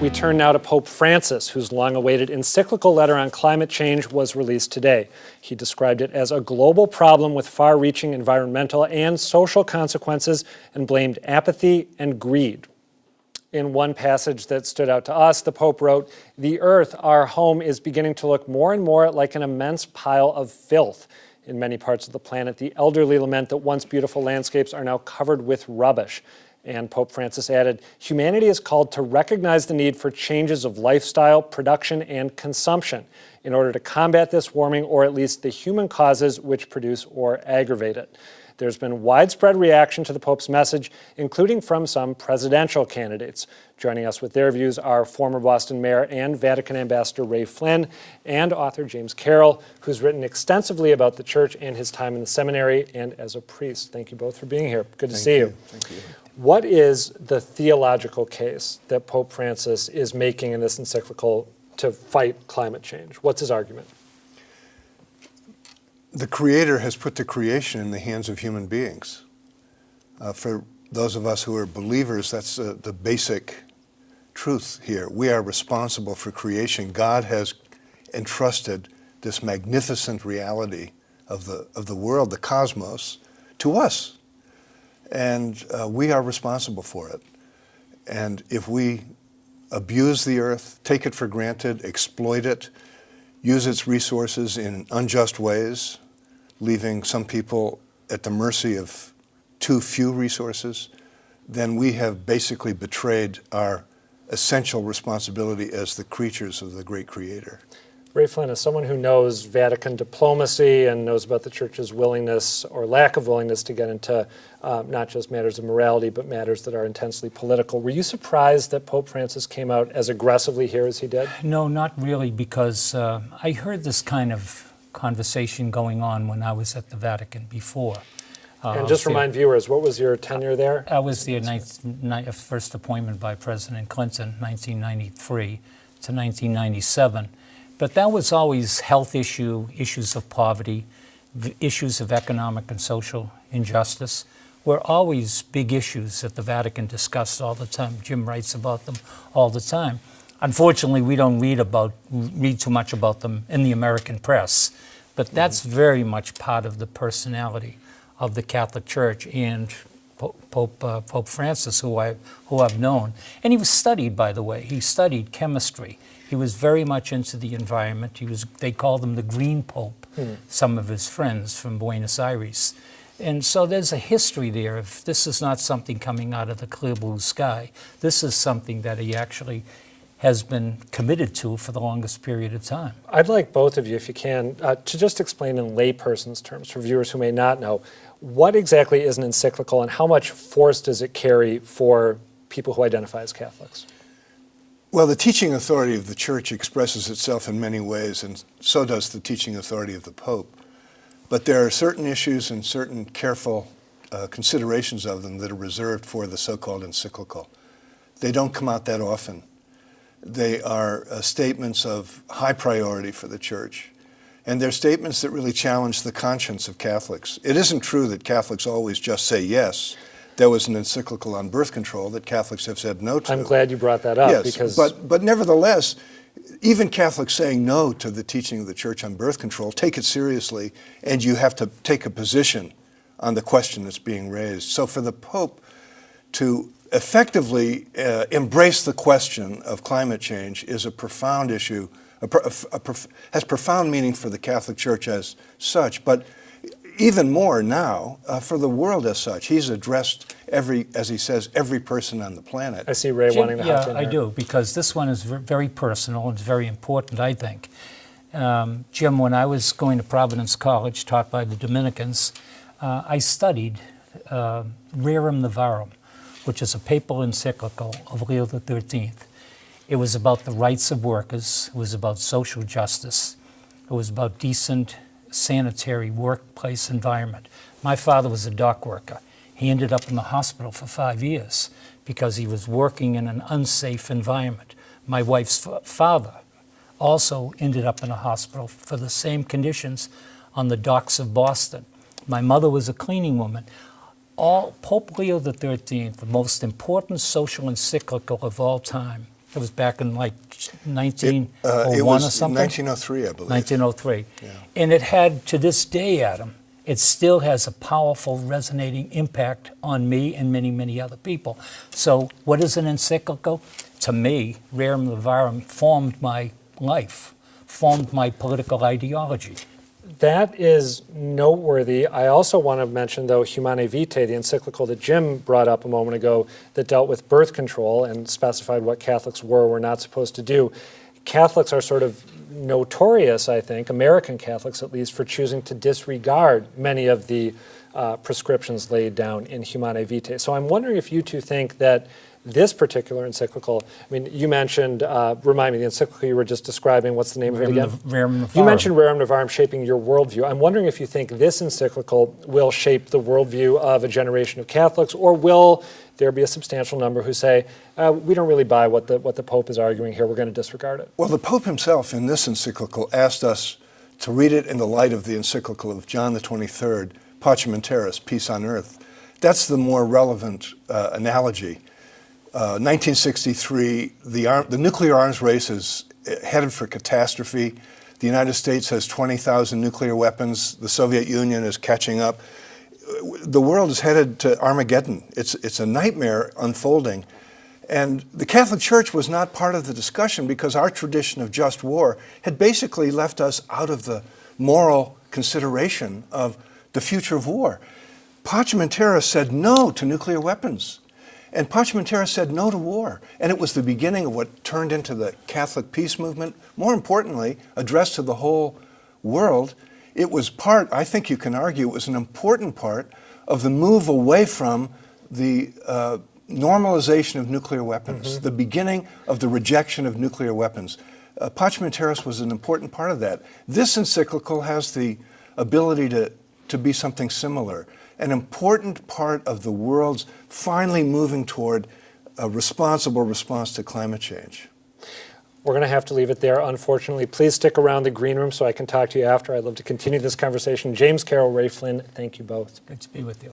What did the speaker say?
We turn now to Pope Francis, whose long-awaited encyclical letter on climate change was released today. He described it as a global problem with far-reaching environmental and social consequences and blamed apathy and greed. In one passage that stood out to us, the Pope wrote, "The earth, our home, is beginning to look more and more like an immense pile of filth. In many parts of the planet, the elderly lament that once beautiful landscapes are now covered with rubbish." And Pope Francis added, "Humanity is called to recognize the need for changes of lifestyle, production, and consumption in order to combat this warming, or at least the human causes which produce or aggravate it." There's been widespread reaction to the Pope's message, including from some presidential candidates. Joining us with their views are former Boston Mayor and Vatican Ambassador Ray Flynn and author James Carroll, who's written extensively about the church and his time in the seminary and as a priest. Thank you both for being here. Good to see you. Thank you. What is the theological case that Pope Francis is making in this encyclical to fight climate change? What's his argument? The Creator has put the creation in the hands of human beings. For those of us who are believers, that's the basic truth here. We are responsible for creation. God has entrusted this magnificent reality of the world, the cosmos, to us. And we are responsible for it. And if we abuse the earth, take it for granted, exploit it, use its resources in unjust ways, leaving some people at the mercy of too few resources, then we have basically betrayed our essential responsibility as the creatures of the great Creator. Ray Flynn, as someone who knows Vatican diplomacy and knows about the Church's willingness or lack of willingness to get into not just matters of morality, but matters that are intensely political, were you surprised that Pope Francis came out as aggressively here as he did? No, not really, because I heard this kind of conversation going on when I was at the Vatican before. And just remind viewers, what was your tenure there? I was the first appointment by President Clinton, 1993 to 1997. But that was always health issues of poverty, issues of economic and social injustice were always big issues that the Vatican discussed all the time. Jim writes about them all the time. Unfortunately, we don't read too much about them in the American press, but that's very much part of the personality of the Catholic Church and Pope Francis, who I've known. And he was studied, by the way. He studied chemistry. He was very much into the environment. They called him the Green Pope, some of his friends from Buenos Aires. And so there's a history there of this is not something coming out of the clear blue sky. This is something that he actually has been committed to for the longest period of time. I'd like both of you, if you can, to just explain in layperson's terms, for viewers who may not know, what exactly is an encyclical and how much force does it carry for people who identify as Catholics? Well, the teaching authority of the Church expresses itself in many ways, and so does the teaching authority of the Pope. But there are certain issues and certain careful considerations of them that are reserved for the so-called encyclical. They don't come out that often. They are statements of high priority for the Church, and they're statements that really challenge the conscience of Catholics. It isn't true that Catholics always just say yes. There was an encyclical on birth control that Catholics have said no to. I'm glad you brought that up. Yes, because but nevertheless, even Catholics saying no to the teaching of the Church on birth control take it seriously, and you have to take a position on the question that's being raised. So for the Pope to effectively embrace the question of climate change is a profound issue, has profound meaning for the Catholic Church as such, but even more now for the world as such. He's addressed as he says, every person on the planet. I see Ray wanting to hop in I here. do, because this one is very personal and it's very important, I think. Jim, when I was going to Providence College, taught by the Dominicans, I studied Rerum Novarum, which is a papal encyclical of Leo XIII. It was about the rights of workers. It was about social justice. It was about decent, sanitary workplace environment. My father was a dock worker. He ended up in the hospital for 5 years because he was working in an unsafe environment. My wife's father also ended up in a hospital for the same conditions on the docks of Boston. My mother was a cleaning woman. Pope Leo XIII, the most important social encyclical of all time, It was back in like 1901 it was or something? 1903, I believe. 1903. Yeah. And it had, to this day, Adam, it still has a powerful resonating impact on me and many, many other people. So what is an encyclical? To me, Rerum Novarum formed my life, formed my political ideology. That is noteworthy. I also want to mention, though, Humanae Vitae, the encyclical that Jim brought up a moment ago that dealt with birth control and specified what Catholics were or were not supposed to do. Catholics are sort of notorious, I think, American Catholics at least, for choosing to disregard many of the prescriptions laid down in Humanae Vitae. So I'm wondering if you two think that this particular encyclical, I mean, you mentioned, remind me, the encyclical you were just describing, what's the name of it again? Rerum Novarum. You mentioned Rerum Novarum shaping your worldview. I'm wondering if you think this encyclical will shape the worldview of a generation of Catholics, or will there be a substantial number who say, we don't really buy what the Pope is arguing here, we're going to disregard it? Well, the Pope himself in this encyclical asked us to read it in the light of the encyclical of John the 23rd, Pacem in Terris, Peace on Earth. That's the more relevant analogy. 1963, the nuclear arms race is headed for catastrophe. The United States has 20,000 nuclear weapons. The Soviet Union is catching up. The world is headed to Armageddon. It's a nightmare unfolding. And the Catholic Church was not part of the discussion because our tradition of just war had basically left us out of the moral consideration of the future of war. Pacem in Terris said no to nuclear weapons. And Pacem in Terris said no to war. And it was the beginning of what turned into the Catholic peace movement. More importantly, addressed to the whole world. It was part, I think you can argue, it was an important part of the move away from the normalization of nuclear weapons, the beginning of the rejection of nuclear weapons. Pacem in Terris was an important part of that. This encyclical has the ability to be something similar. An important part of the world's finally moving toward a responsible response to climate change. We're going to have to leave it there, unfortunately. Please stick around the green room so I can talk to you after. I'd love to continue this conversation. James Carroll, Ray Flynn, thank you both. Good to be with you.